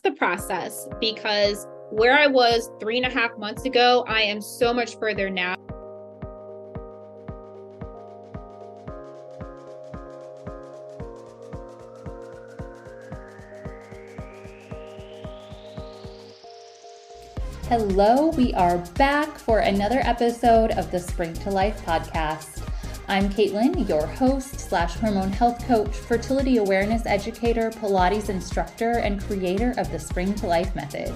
the process because where I was 3.5 months ago, I am so much further now. Hello, we are back for another episode of the Spring to Life podcast. I'm Caitlin, your host / hormone health coach, fertility awareness educator, Pilates instructor, and creator of the Spring to Life method.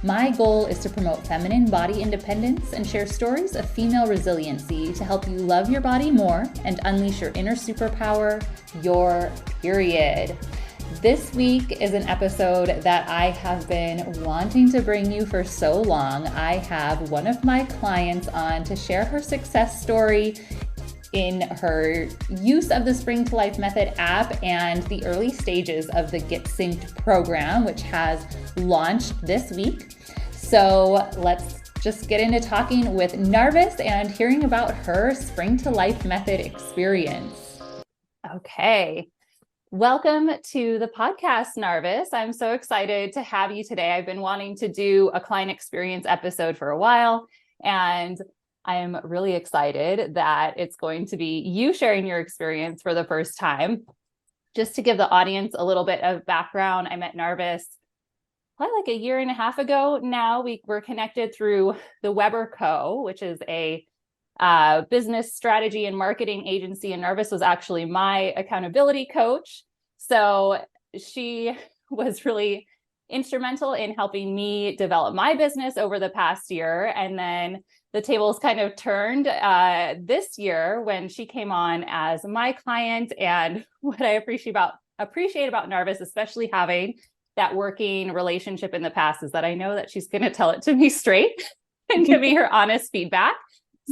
My goal is to promote feminine body independence and share stories of female resiliency to help you love your body more and unleash your inner superpower, your period. This week is an episode that I have been wanting to bring you for so long. I have one of my clients on to share her success story in her use of the Spring to Life Method app and the early stages of the Get Synced program, which has launched this week. So let's just get into talking with Narvis and hearing about her Spring to Life Method experience. Okay. Welcome to the podcast, Narvis. I'm so excited to have you today. I've been wanting to do a client experience episode for a while, and I am really excited that it's going to be you sharing your experience for the first time. Just to give the audience a little bit of background, I met Narvis probably like a year and a half ago now. We were connected through the Weber Co., which is a business strategy and marketing agency, and Narvis was actually my accountability coach. So she was really instrumental in helping me develop my business over the past year. And then the tables kind of turned this year when she came on as my client. And what I appreciate about Narvis, especially having that working relationship in the past, is that I know that she's going to tell it to me straight and give me her honest feedback.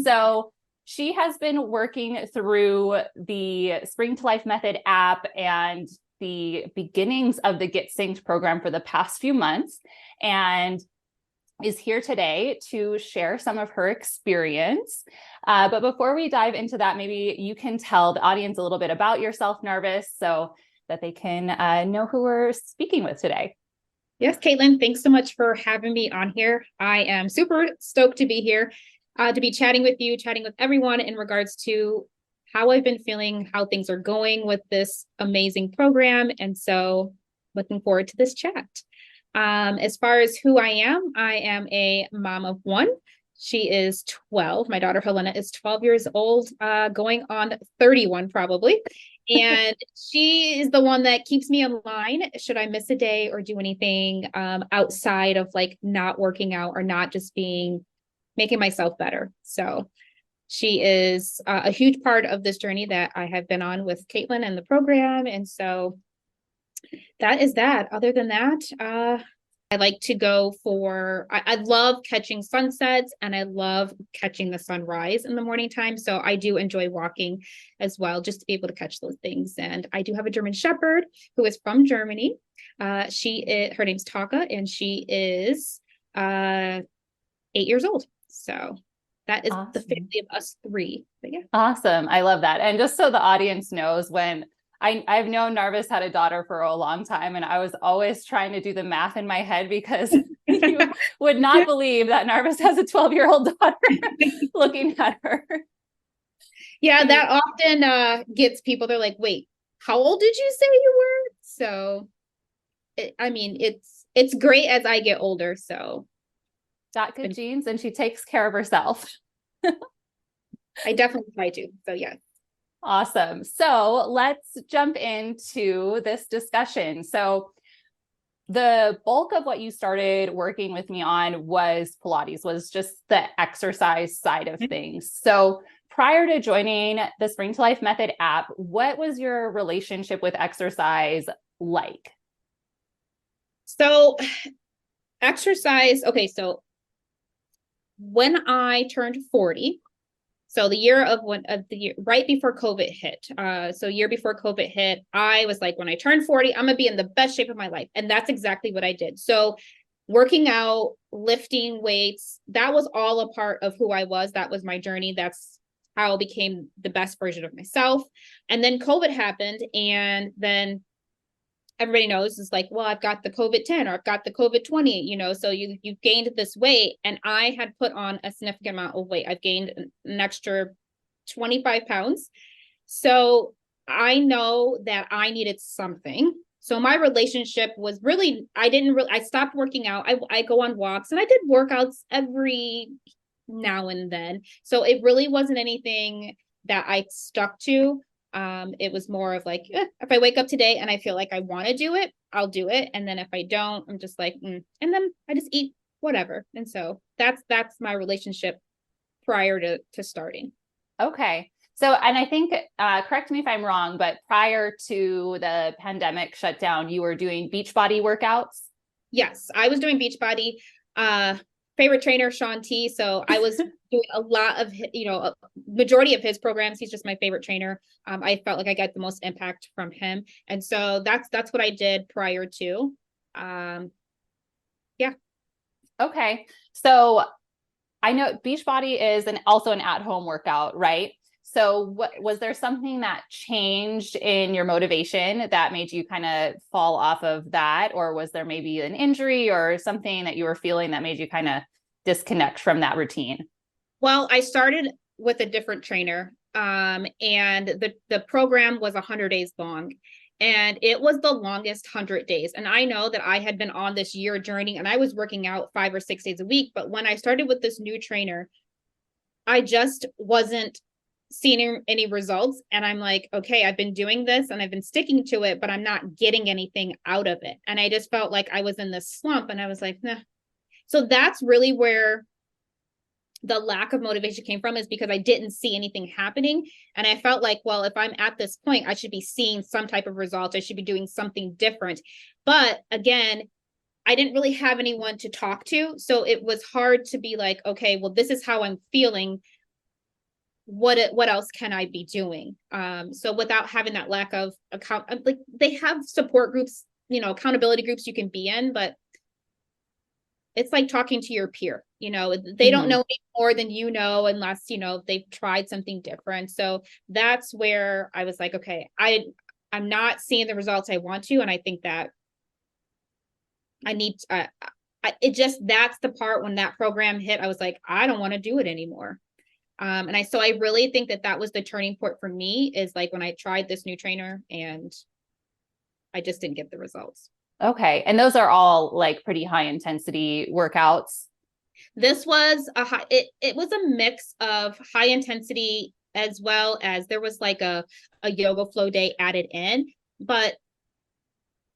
So she has been working through the Spring to Life Method app and the beginnings of the Get Synced program for the past few months, and is here today to share some of her experience. But before we dive into that, maybe you can tell the audience a little bit about yourself, Narvis, so that they can know who we're speaking with today. Yes, Caitlin, thanks so much for having me on here. I am super stoked to be here. To be chatting with you, chatting with everyone in regards to how I've been feeling, how things are going with this amazing program. And so looking forward to this chat. As far as who I am a mom of one. She is 12. My daughter Helena is 12 years old, going on 31 probably. And she is the one that keeps me in line should I miss a day or do anything outside of like not working out or not just making myself better. So she is a huge part of this journey that I have been on with Caitlin and the program. And so that is that. Other than that, I like to go I love catching sunsets and I love catching the sunrise in the morning time. So I do enjoy walking as well, just to be able to catch those things. And I do have a German Shepherd who is from Germany. Her name's Taka, and she is 8 years old. So that is awesome. The family of us three. But yeah. Awesome. I love that. And just so the audience knows, when I've known Narvis had a daughter for a long time, and I was always trying to do the math in my head because you would not believe that Narvis has a 12-year-old daughter looking at her. Yeah, that often gets people, they're like, wait, how old did you say you were? So, it's great as I get older. So got good genes, and she takes care of herself. I definitely try to. So yeah. Awesome. So let's jump into this discussion. So the bulk of what you started working with me on was Pilates, was just the exercise side of things. So prior to joining the Spring to Life Method app, what was your relationship with exercise like? So exercise, okay, so when I turned 40, so the year right before COVID hit. So year before COVID hit, I was like, when I turn 40, I'm gonna be in the best shape of my life. And that's exactly what I did. So working out, lifting weights, that was all a part of who I was. That was my journey. That's how I became the best version of myself. And then COVID happened. And then everybody knows is like, well, I've got the COVID-10 or I've got the COVID-20, so you gained this weight. And I had put on a significant amount of weight. I've gained an extra 25 pounds. So I know that I needed something. So my relationship was really, I stopped working out. I go on walks and I did workouts every now and then. So it really wasn't anything that I stuck to. It was more of like, if I wake up today and I feel like I want to do it, I'll do it. And then if I don't, I'm just like, and then I just eat whatever. And so that's my relationship prior to starting. Okay. So, and I think, correct me if I'm wrong, but prior to the pandemic shutdown, you were doing Beachbody workouts? Yes, I was doing Beachbody. Favorite trainer, Sean T. So I was doing a lot of, a majority of his programs. He's just my favorite trainer. I felt like I got the most impact from him. And so that's what I did prior to. Yeah. Okay. So I know Beachbody is also an at-home workout, right? So was there something that changed in your motivation that made you kind of fall off of that? Or was there maybe an injury or something that you were feeling that made you kind of disconnect from that routine? Well, I started with a different trainer. And the program was 100 days long. And it was the longest 100 days. And I know that I had been on this year journey and I was working out 5 or 6 days a week. But when I started with this new trainer, I just wasn't seeing any results. And I'm like, okay, I've been doing this and I've been sticking to it, but I'm not getting anything out of it. And I just felt like I was in this slump and I was like, nah. So that's really where the lack of motivation came from, is because I didn't see anything happening. And I felt like, well, if I'm at this point, I should be seeing some type of results. I should be doing something different. But again, I didn't really have anyone to talk to. So it was hard to be like, okay, well, this is how I'm feeling. What else can I be doing? So without having that lack of account, like they have support groups, accountability groups you can be in, but it's like talking to your peer, they don't know any more than unless, they've tried something different. So that's where I was like, okay, I'm not seeing the results I want to. And I think that I need, that's the part when that program hit, I was like, I don't want to do it anymore. And I really think that was the turning point for me, is like when I tried this new trainer and I just didn't get the results. Okay. And those are all like pretty high intensity workouts. This was it was a mix of high intensity, as well as there was like a yoga flow day added in, but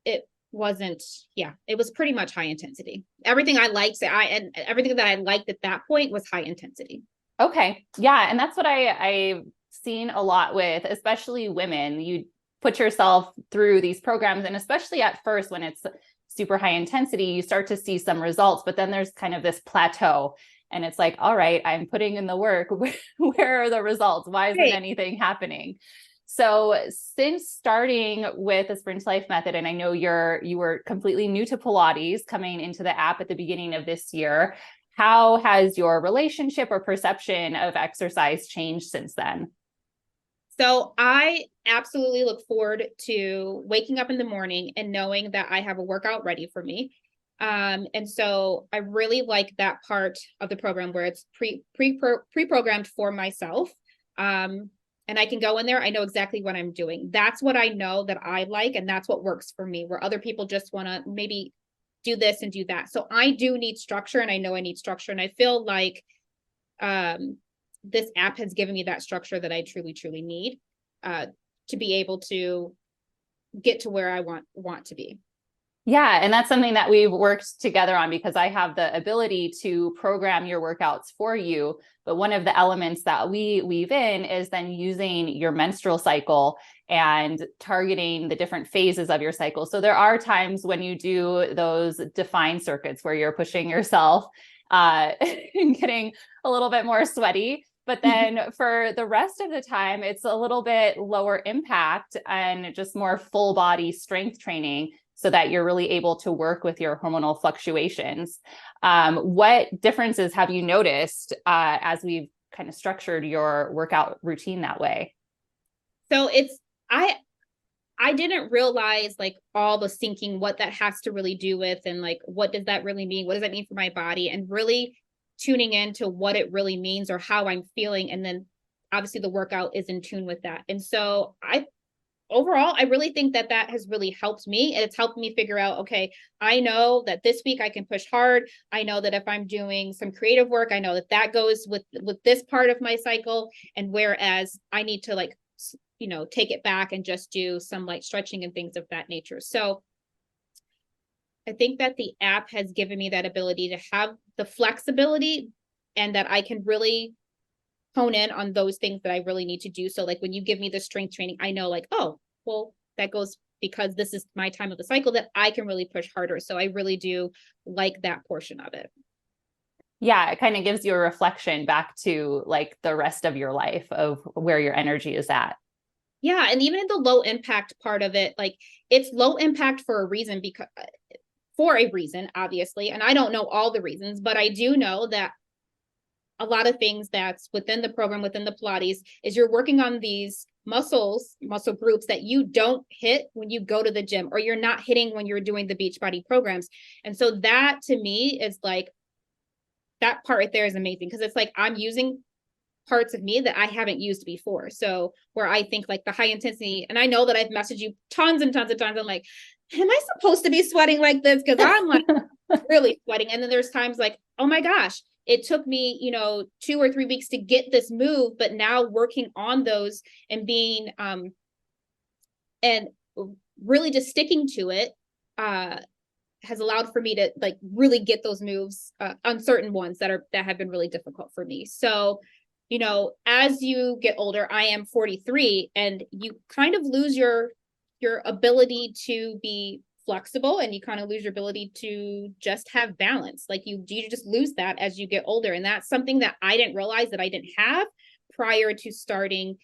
it wasn't, it was pretty much high intensity. Everything I liked, and everything that I liked at that point was high intensity. Okay. Yeah. And that's what I've seen a lot with, especially women. You put yourself through these programs, and especially at first when it's super high intensity, you start to see some results, but then there's kind of this plateau and it's like, all right, I'm putting in the work. Where are the results? Why isn't anything happening? So since starting with the Sprint Life method, and I know you were completely new to Pilates coming into the app at the beginning of this year, how has your relationship or perception of exercise changed since then? So I absolutely look forward to waking up in the morning and knowing that I have a workout ready for me. And so I really like that part of the program where it's pre-programmed for myself. And I can go in there. I know exactly what I'm doing. That's what I know that I like. And that's what works for me, where other people just want to maybe do this and do that. So I do need structure, and I know I need structure. And I feel like this app has given me that structure that I truly, truly need to be able to get to where I want to be. Yeah. And that's something that we've worked together on, because I have the ability to program your workouts for you. But one of the elements that we weave in is then using your menstrual cycle and targeting the different phases of your cycle. So there are times when you do those defined circuits where you're pushing yourself and getting a little bit more sweaty. But then for the rest of the time, it's a little bit lower impact and just more full body strength training, so that you're really able to work with your hormonal fluctuations. What differences have you noticed as we've kind of structured your workout routine that way? So I didn't realize like all the syncing, what that has to really do with, and like, what does that really mean? What does that mean for my body? And really tuning into what it really means or how I'm feeling. And then obviously the workout is in tune with that. And so overall, I really think that that has really helped me. And it's helped me figure out, okay, I know that this week I can push hard. I know that if I'm doing some creative work, I know that that goes with this part of my cycle. And whereas I need to like, take it back and just do some like stretching and things of that nature. So I think that the app has given me that ability to have the flexibility, and that I can really hone in on those things that I really need to do. So like when you give me the strength training, I know like, oh, well, that goes because this is my time of the cycle that I can really push harder. So I really do like that portion of it. Yeah, it kind of gives you a reflection back to like the rest of your life of where your energy is at. Yeah. And even in the low impact part of it, like it's low impact for a reason, obviously. And I don't know all the reasons, but I do know that a lot of things that's within the program, within the Pilates, is you're working on these muscle groups that you don't hit when you go to the gym, or you're not hitting when you're doing the Beachbody programs. And so that to me is like, that part right there is amazing, because it's like I'm using parts of me that I haven't used before. So where I think like the high intensity, and I know that I've messaged you tons and tons of times, I'm like, am I supposed to be sweating like this? Because I'm like really sweating. And then there's times like, oh my gosh, it took me, 2 or 3 weeks to get this move, but now working on those and being and really just sticking to it has allowed for me to like really get those moves on certain ones that have been really difficult for me. So as you get older, I am 43, and you kind of lose your ability to be flexible, and you kind of lose your ability to just have balance. Like you just lose that as you get older. And that's something that I didn't realize that I didn't have prior to starting,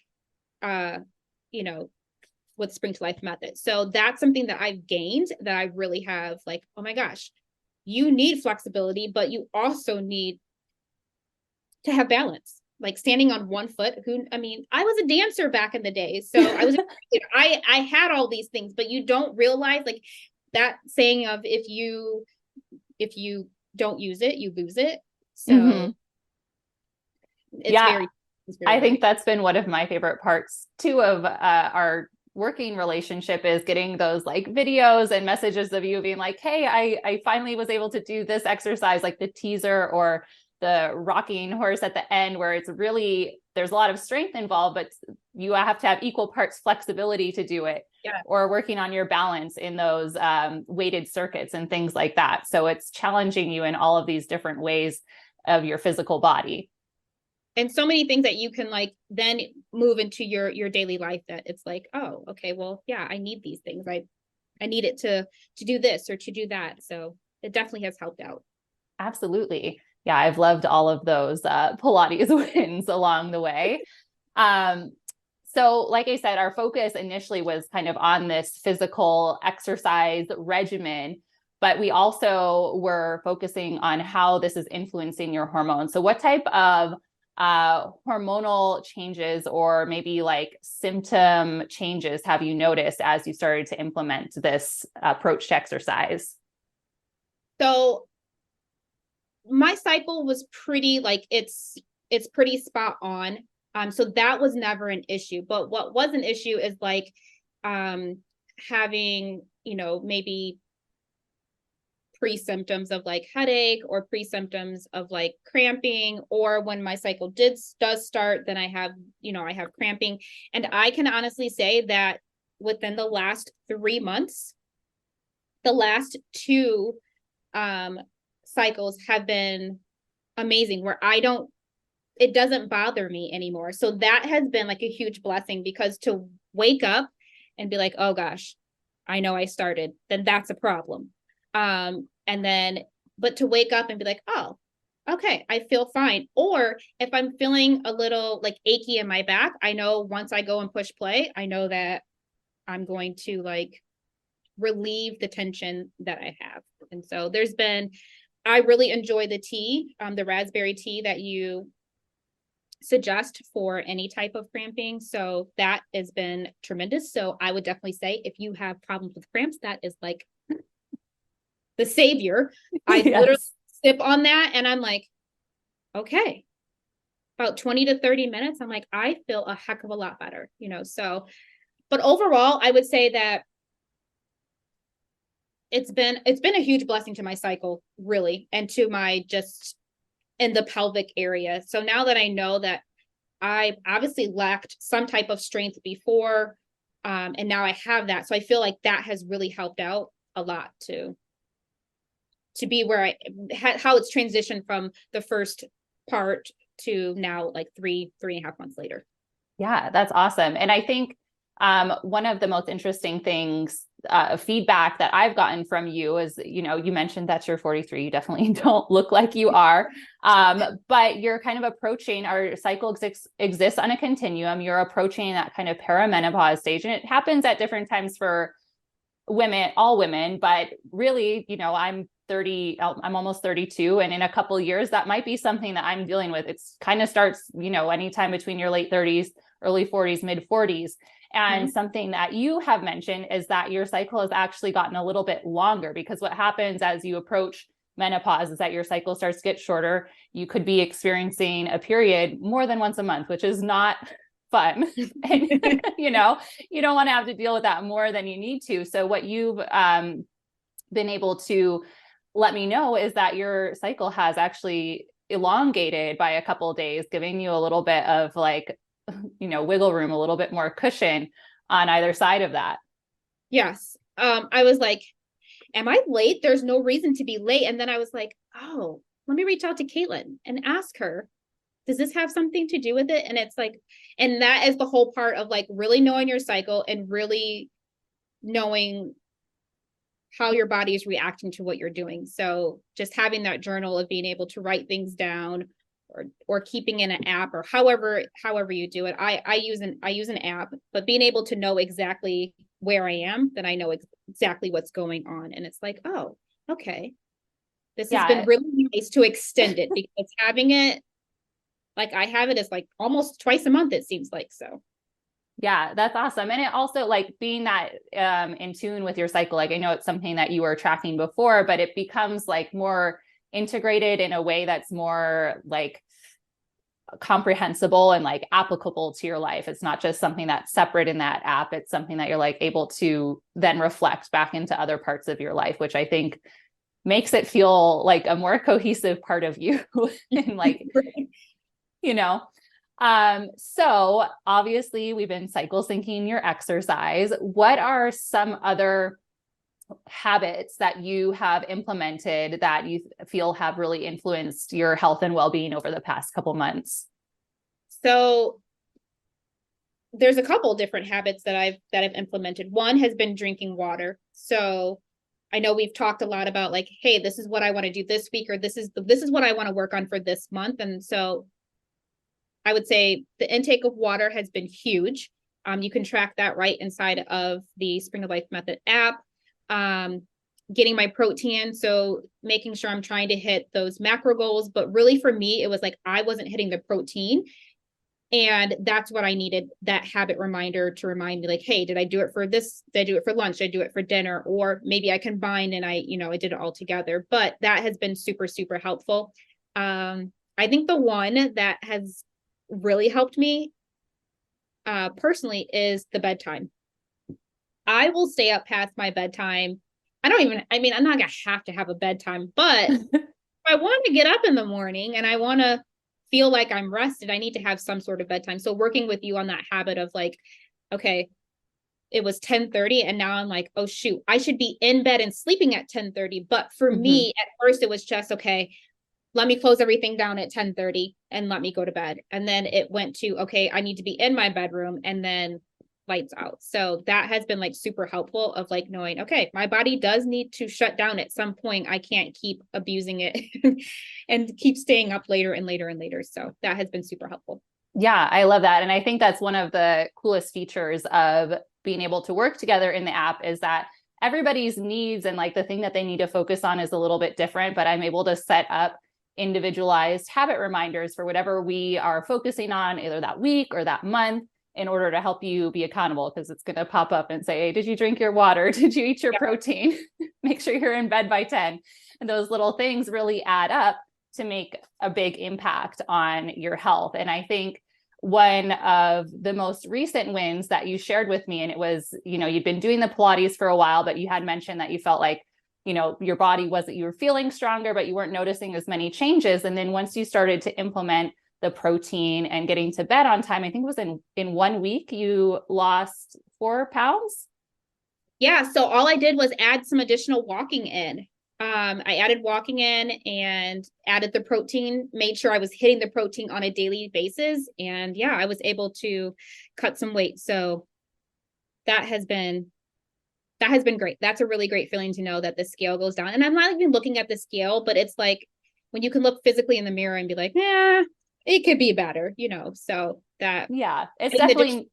you know, with Spring to Life method. So that's something that I've gained, that I really have like, oh my gosh, you need flexibility, but you also need to have balance. Like standing on one foot, I was a dancer back in the day. So I was, I had all these things, but you don't realize like that saying of if you don't use it, you lose it. So Mm-hmm. it's Yeah, very, I think great. that's been one of my favorite parts too of our working relationship, is getting those like videos and messages of you being like, hey, I finally was able to do this exercise, like the teaser or the rocking horse at the end, where it's really, there's a lot of strength involved, but you have to have equal parts flexibility to do it. Yeah. Or working on your balance in those weighted circuits and things like that. So it's challenging you in all of these different ways of your physical body. And so many things that you can like then move into your daily life, that it's like, oh, okay, well, yeah, I need these things. I need it to do this or to do that. So it definitely has helped out. Absolutely. Yeah, I've loved all of those Pilates wins along the way. So like I said, our focus initially was kind of on this physical exercise regimen, but we also were focusing on how this is influencing your hormones. So what type of hormonal changes or maybe like symptom changes have you noticed as you started to implement this approach to exercise? So my cycle was pretty like it's pretty spot on. So that was never an issue. But what was an issue is like having, maybe pre-symptoms of like headache, or pre-symptoms of like cramping, or when my cycle does start, then I have cramping. And I can honestly say that within the last 3 months, the last 2 cycles have been amazing, where it doesn't bother me anymore. So that has been like a huge blessing, because to wake up and be like, oh gosh, I know I started, then that's a problem. And then, but to wake up and be like, oh, okay, I feel fine. Or if I'm feeling a little like achy in my back, I know once I go and push play, I know that I'm going to like relieve the tension that I have. And so I really enjoy the tea, the raspberry tea that you suggest for any type of cramping. So that has been tremendous. So I would definitely say if you have problems with cramps, that is like the savior. I literally sip on that and I'm like, okay, about 20 to 30 minutes. I'm like, I feel a heck of a lot better, so, but overall, I would say that it's been a huge blessing to my cycle, really, and to my just in the pelvic area. So now that I know that I obviously lacked some type of strength before, and now I have that. So I feel like that has really helped out a lot to be where how it's transitioned from the first part to now like 3.5 months later. Yeah, that's awesome. And I think one of the most interesting things, feedback that I've gotten from you is, you mentioned that you're 43. You definitely don't look like you are, but you're kind of approaching, our cycle exists on a continuum. You're approaching that kind of perimenopause stage, and it happens at different times for women, all women, but really, I'm 30, I'm almost 32. And in a couple of years, that might be something that I'm dealing with. It's kind of starts, anytime between your late 30s, early 40s, mid 40s. And something that you have mentioned is that your cycle has actually gotten a little bit longer, because what happens as you approach menopause is that your cycle starts to get shorter. You could be experiencing a period more than once a month, which is not fun. And, you don't want to have to deal with that more than you need to. So what you've been able to let me know is that your cycle has actually elongated by a couple of days, giving you a little bit of like, wiggle room, a little bit more cushion on either side of that. Yes. I was like, am I late? There's no reason to be late. And then I was like, oh, let me reach out to Caitlin and ask her, does this have something to do with it? And it's like, and that is the whole part of like really knowing your cycle and really knowing how your body is reacting to what you're doing. So just having that journal of being able to write things down, or keeping in an app, or however you do it. I use an app, but being able to know exactly where I am, then I know exactly what's going on. And it's like, oh, okay. This has been really nice to extend it, because having it like I have it is like almost twice a month, it seems like. So yeah, that's awesome. And it also, like, being that in tune with your cycle, like I know it's something that you were tracking before, but it becomes like more integrated in a way that's more like comprehensible and like applicable to your life. It's not just something that's separate in that app. It's something that you're like able to then reflect back into other parts of your life, which I think makes it feel like a more cohesive part of you. And like, so obviously we've been cycle syncing your exercise. What are some other habits that you have implemented that you feel have really influenced your health and well-being over the past couple months? So there's a couple different habits that I've implemented. One has been drinking water. So I know we've talked a lot about like, hey, this is what I want to do this week, or this is what I want to work on for this month. And so I would say the intake of water has been huge. You can track that right inside of the Spring of Life Method app. Getting my protein, so making sure I'm trying to hit those macro goals. But really for me, it was like I wasn't hitting the protein. And that's what I needed, that habit reminder to remind me like, hey, did I do it for this? Did I do it for lunch? Did I do it for dinner? Or maybe I combined and I did it all together. But that has been super, super helpful. I think the one that has really helped me personally is the bedtime. I will stay up past my bedtime. I'm not gonna have to have a bedtime, but if I want to get up in the morning and I want to feel like I'm rested, I need to have some sort of bedtime. So working with you on that habit of like, okay, it was 10:30 and now I'm like, oh shoot, I should be in bed and sleeping at 10:30. But for me, at first it was just, okay, let me close everything down at 10:30 and let me go to bed. And then it went to, okay, I need to be in my bedroom, and then lights out. So that has been like super helpful of like knowing, okay, my body does need to shut down at some point. I can't keep abusing it and keep staying up later and later and later. So that has been super helpful. Yeah, I love that. And I think that's one of the coolest features of being able to work together in the app, is that everybody's needs and like the thing that they need to focus on is a little bit different, but I'm able to set up individualized habit reminders for whatever we are focusing on either that week or that month in order to help you be accountable, because it's going to pop up and say, hey, did you drink your water? Did you eat your protein? Make sure you're in bed by 10. And those little things really add up to make a big impact on your health. And I think one of the most recent wins that you shared with me, and it was, you'd been doing the Pilates for a while, but you had mentioned that you felt like, your body you were feeling stronger, but you weren't noticing as many changes. And then once you started to implement the protein and getting to bed on time, I think it was in 1 week, you lost 4 pounds. Yeah. So all I did was add some additional walking in. I added walking in and added the protein, made sure I was hitting the protein on a daily basis. And yeah, I was able to cut some weight. So that has been great. That's a really great feeling to know that the scale goes down. And I'm not even looking at the scale, but it's like when you can look physically in the mirror and be like, it could be better, so that. Yeah, it's definitely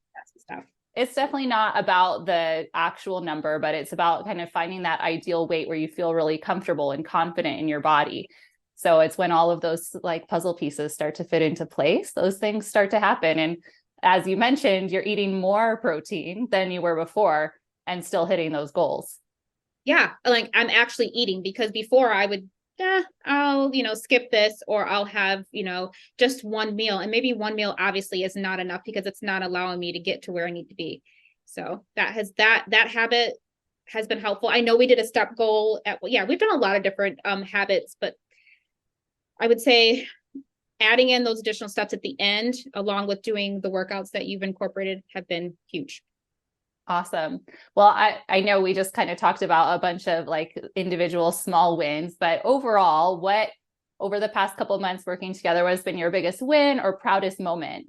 not about the actual number, but it's about kind of finding that ideal weight where you feel really comfortable and confident in your body. So it's when all of those like puzzle pieces start to fit into place, those things start to happen. And as you mentioned, you're eating more protein than you were before and still hitting those goals. Yeah, like I'm actually eating, because before I would, I'll, skip this, or I'll have, just one meal. And maybe one meal obviously is not enough because it's not allowing me to get to where I need to be. So that habit has been helpful. I know we did a step goal we've done a lot of different habits, but I would say adding in those additional steps at the end, along with doing the workouts that you've incorporated, have been huge. Awesome. Well, I know we just kind of talked about a bunch of like individual small wins, but overall, what over the past couple of months working together has been your biggest win or proudest moment?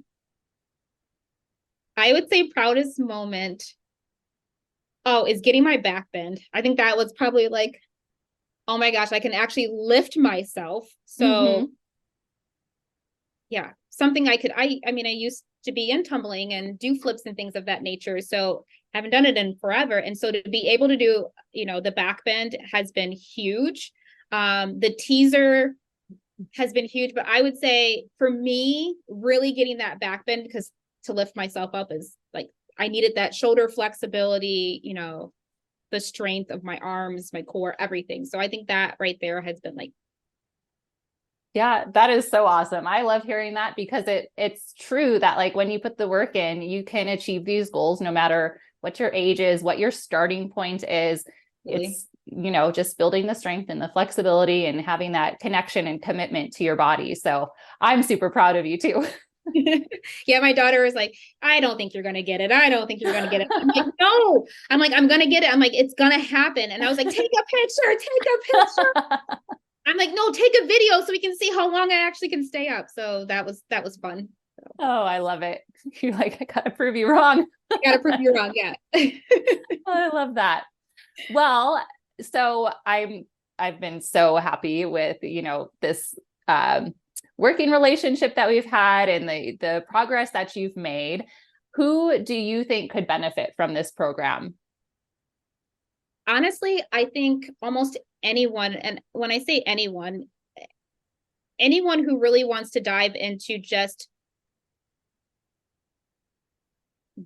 I would say proudest moment, is getting my back bend. I think that was probably like, oh my gosh, I can actually lift myself. So yeah, something I used to be in tumbling and do flips and things of that nature. So I haven't done it in forever. And so to be able to do, the back bend has been huge. The teaser has been huge, but I would say for me, really getting that back bend, because to lift myself up is like, I needed that shoulder flexibility, the strength of my arms, my core, everything. So I think that right there has been like. Yeah, that is so awesome. I love hearing that, because it's true that like when you put the work in, you can achieve these goals no matter what your age is, what your starting point is. Really? It's, just building the strength and the flexibility and having that connection and commitment to your body. So I'm super proud of you too. Yeah, my daughter is like, I don't think you're going to get it. I don't think you're going to get it. I'm like, no, I'm going to get it. I'm like, it's going to happen. And I was like, take a picture. I'm like, no, take a video so we can see how long I actually can stay up. So that was fun. So. Oh, I love it. You're like, I gotta prove you wrong. I gotta prove you wrong. Yeah. I love that. Well, so I've been so happy with, this working relationship that we've had and the progress that you've made. Who do you think could benefit from this program? Honestly, I think almost anyone. And when I say anyone who really wants to dive into just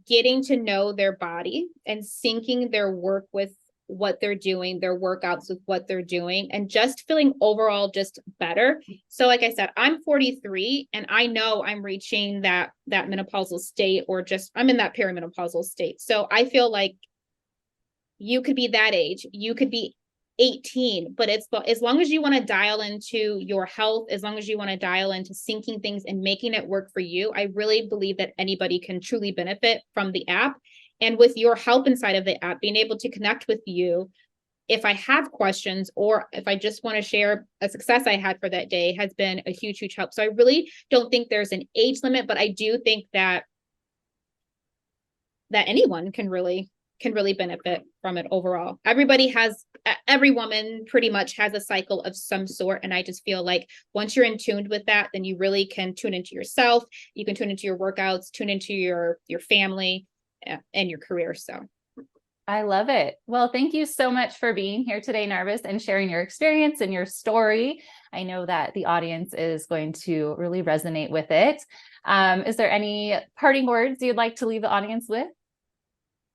getting to know their body and syncing their work with what they're doing, their workouts with what they're doing, and just feeling overall just better. So like I said, I'm 43 and I know I'm reaching that menopausal state, or just I'm in that perimenopausal state. So I feel like you could be that age, you could be 18, but it's as long as you want to dial into your health, as long as you want to dial into syncing things and making it work for you, I really believe that anybody can truly benefit from the app. And with your help inside of the app, being able to connect with you, if I have questions or if I just want to share a success I had for that day, has been a huge, huge help. So I really don't think there's an age limit, but I do think that anyone can really benefit from it overall. Every woman pretty much has a cycle of some sort. And I just feel like once you're in tuned with that, then you really can tune into yourself. You can tune into your workouts, tune into your family and your career. So I love it. Well, thank you so much for being here today, Narvis, and sharing your experience and your story. I know that the audience is going to really resonate with it. Is there any parting words you'd like to leave the audience with?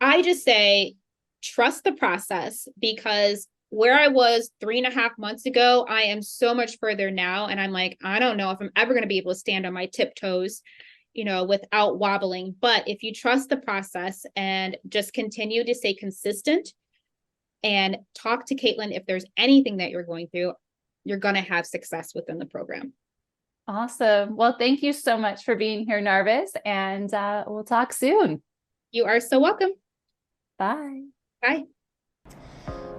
I just say, trust the process, because where I was 3.5 months ago, I am so much further now. And I'm like, I don't know if I'm ever going to be able to stand on my tiptoes, without wobbling. But if you trust the process and just continue to stay consistent and talk to Caitlin, if there's anything that you're going through, you're going to have success within the program. Awesome. Well, thank you so much for being here, Narvis, and we'll talk soon. You are so welcome. Bye. Bye.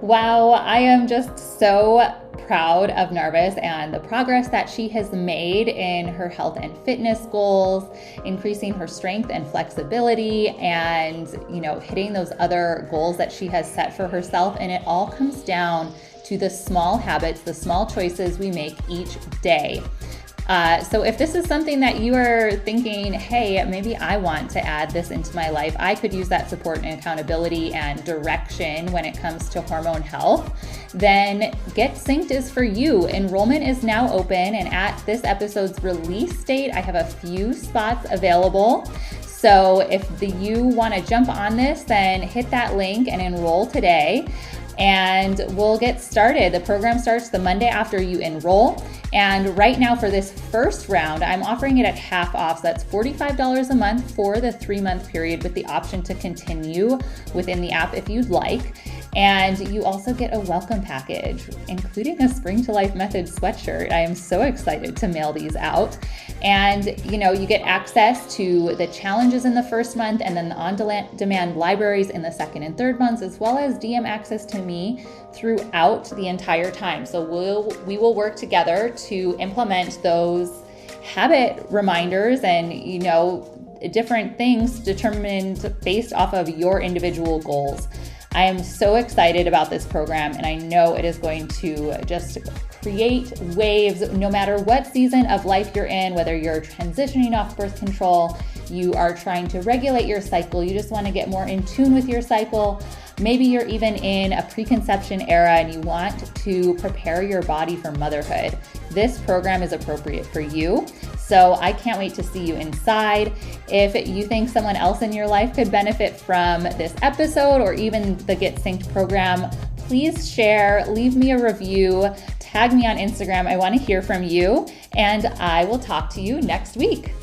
Wow, I am just so proud of Narvis and the progress that she has made in her health and fitness goals, increasing her strength and flexibility, and hitting those other goals that she has set for herself. And it all comes down to the small habits, the small choices we make each day. So if this is something that you are thinking, hey, maybe I want to add this into my life, I could use that support and accountability and direction when it comes to hormone health, then Get Synced is for you. Enrollment is now open, and at this episode's release date, I have a few spots available. So if you want to jump on this, then hit that link and enroll today. And we'll get started. The program starts the Monday after you enroll. And right now for this first round, I'm offering it at half off. So that's $45 a month for the 3-month period, with the option to continue within the app if you'd like. And you also get a welcome package, including a Spring to Life Method sweatshirt. I am so excited to mail these out. And you get access to the challenges in the first month, and then the on-demand libraries in the second and third months, as well as DM access to me throughout the entire time. So we will work together to implement those habit reminders and different things determined based off of your individual goals. I am so excited about this program, and I know it is going to just create waves no matter what season of life you're in, whether you're transitioning off birth control, you are trying to regulate your cycle, you just want to get more in tune with your cycle. Maybe you're even in a preconception era and you want to prepare your body for motherhood. This program is appropriate for you. So I can't wait to see you inside. If you think someone else in your life could benefit from this episode or even the Get Synced program, please share, leave me a review, tag me on Instagram. I want to hear from you, and I will talk to you next week.